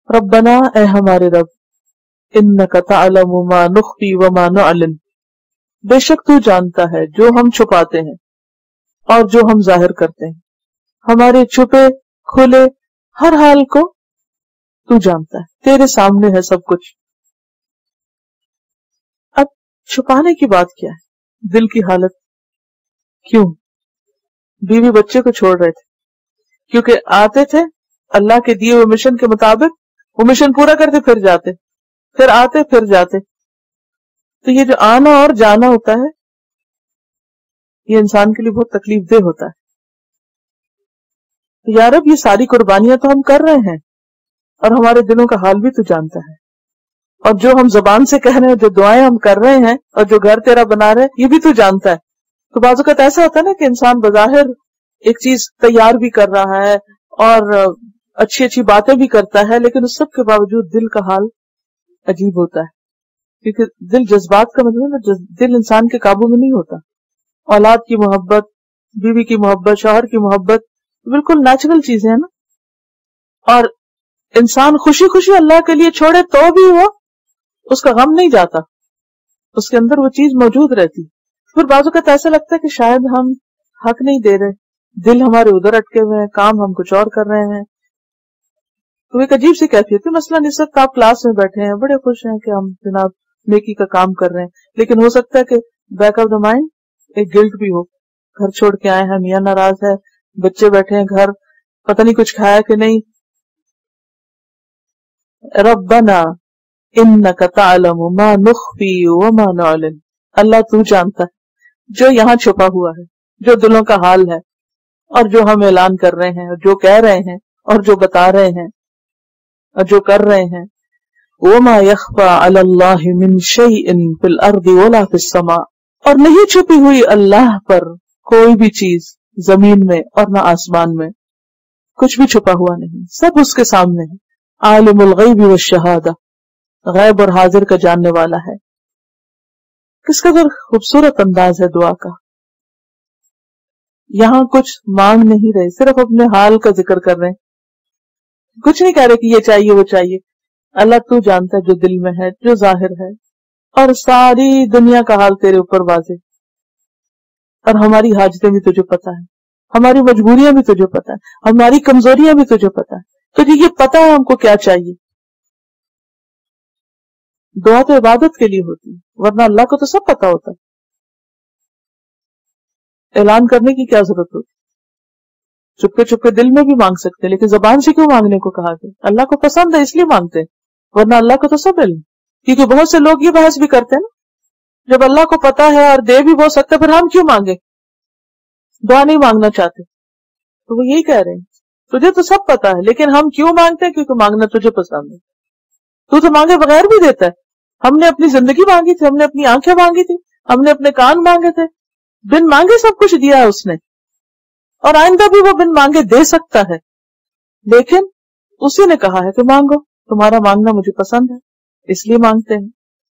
ربنا اے ہمارے رب، انک تعلم ما نخفی وما نعلن، بے شک تو جانتا ہے جو ہم چھپاتے ہیں اور جو ہم ظاہر کرتے ہیں، ہمارے چھپے کھلے ہر حال کو تو جانتا ہے، تیرے سامنے ہے سب کچھ۔ اب چھپانے کی بات کیا ہے؟ دل کی حالت کیوں؟ بیوی بچے کو چھوڑ رہے تھے کیونکہ آتے تھے اللہ کے دیے ہوئے مشن کے مطابق، وہ مشن پورا کرتے پھر جاتے، پھر آتے پھر جاتے۔ تو یہ جو آنا اور جانا ہوتا ہے یہ انسان کے لیے بہت تکلیف دہ ہوتا ہے۔ یا رب یہ ساری قربانیاں تو ہم کر رہے ہیں اور ہمارے دلوں کا حال بھی تو جانتا ہے، اور جو ہم زبان سے کہہ رہے ہیں، جو دعائیں ہم کر رہے ہیں اور جو گھر تیرا بنا رہے ہیں یہ بھی تو جانتا ہے۔ تو بعض اوقات ایسا ہوتا ہے نا کہ انسان بظاہر ایک چیز تیار بھی کر رہا ہے اور اچھی اچھی باتیں بھی کرتا ہے، لیکن اس سب کے باوجود دل کا حال عجیب ہوتا ہے، کیونکہ دل جذبات کا مطلب ہے، دل انسان کے قابو میں نہیں ہوتا۔ اولاد کی محبت، بیوی کی محبت، شوہر کی محبت بالکل نیچرل چیزیں ہیں نا، اور انسان خوشی خوشی اللہ کے لیے چھوڑے تو بھی وہ اس کا غم نہیں جاتا، اس کے اندر وہ چیز موجود رہتی۔ پھر بعض اوقات ایسا لگتا ہے کہ شاید ہم حق نہیں دے رہے، دل ہمارے ادھر اٹکے ہوئے ہیں، کام ہم کچھ اور کر رہے ہیں۔ تو ایک عجیب سی کیفیت ہے۔ مثلاً اس وقت آپ کلاس میں بیٹھے ہیں، بڑے خوش ہیں کہ ہم جناب نیکی کا کام کر رہے ہیں، لیکن ہو سکتا ہے کہ بیک آف دا مائنڈ ایک گلٹ بھی ہو، گھر چھوڑ کے آئے ہیں، میاں ناراض ہے، بچے بیٹھے ہیں گھر، پتہ نہیں کچھ کھایا کہ نہیں۔ ربنا انک تعلم ما نخفی وما نعلن، اللہ تو جانتا ہے جو یہاں چھپا ہوا ہے، جو دلوں کا حال ہے، اور جو ہم اعلان کر رہے ہیں، اور جو کہہ رہے ہیں، اور جو بتا رہے ہیں، اور جو کر رہے ہیں۔ وما يخفى على الله من شيء في الارض ولا في السماء، اور نہیں چھپی ہوئی اللہ پر کوئی بھی چیز زمین میں اور نہ آسمان میں، کچھ بھی چھپا ہوا نہیں، سب اس کے سامنے ہے۔ عالم الغیب والشہادہ، غیب اور حاضر کا جاننے والا ہے۔ کس قدر خوبصورت انداز ہے دعا کا۔ یہاں کچھ مانگ نہیں رہے، صرف اپنے حال کا ذکر کر رہے ہیں، کچھ نہیں کہہ رہے کہ یہ چاہیے وہ چاہیے۔ اللہ تو جانتا ہے جو دل میں ہے، جو ظاہر ہے، اور ساری دنیا کا حال تیرے اوپر واضح، اور ہماری حاجتیں بھی تجھے پتا ہے، ہماری مجبوریاں بھی تجھے پتا ہے، ہماری کمزوریاں بھی تجھے پتا ہے، تجھے یہ پتا ہے ہم کو کیا چاہیے۔ دعا تو عبادت کے لیے ہوتی ہے، ورنہ اللہ کو تو سب پتا ہوتا ہے، اعلان کرنے کی کیا ضرورت ہوتی؟ چپکے چپکے دل میں بھی مانگ سکتے، لیکن زبان سے کیوں مانگنے کو کہا گیا؟ اللہ کو پسند ہے اس لیے مانگتے ہیں، ورنہ اللہ کو تو سب علم۔ کیونکہ بہت سے لوگ یہ بحث بھی کرتے ہیں نا، جب اللہ کو پتا ہے اور دے بھی بہت سکتا، پھر ہم کیوں مانگے؟ دعا نہیں مانگنا چاہتے، تو وہ یہی کہہ رہے ہیں تجھے تو سب پتا ہے، لیکن ہم کیوں مانگتے ہیں؟ کیونکہ مانگنا تجھے پسند ہے۔ تو مانگے بغیر بھی دیتا ہے۔ ہم نے اپنی زندگی مانگی تھی، ہم نے اپنی آنکھیں مانگی تھی، ہم نے اپنے کان مانگے تھے، بن مانگے سب کچھ دیا ہے اس نے، اور آئندہ بھی وہ بن مانگے دے سکتا ہے، لیکن اسی نے کہا ہے کہ مانگو، تمہارا مانگنا مجھے پسند ہے اس لیے مانگتے ہیں۔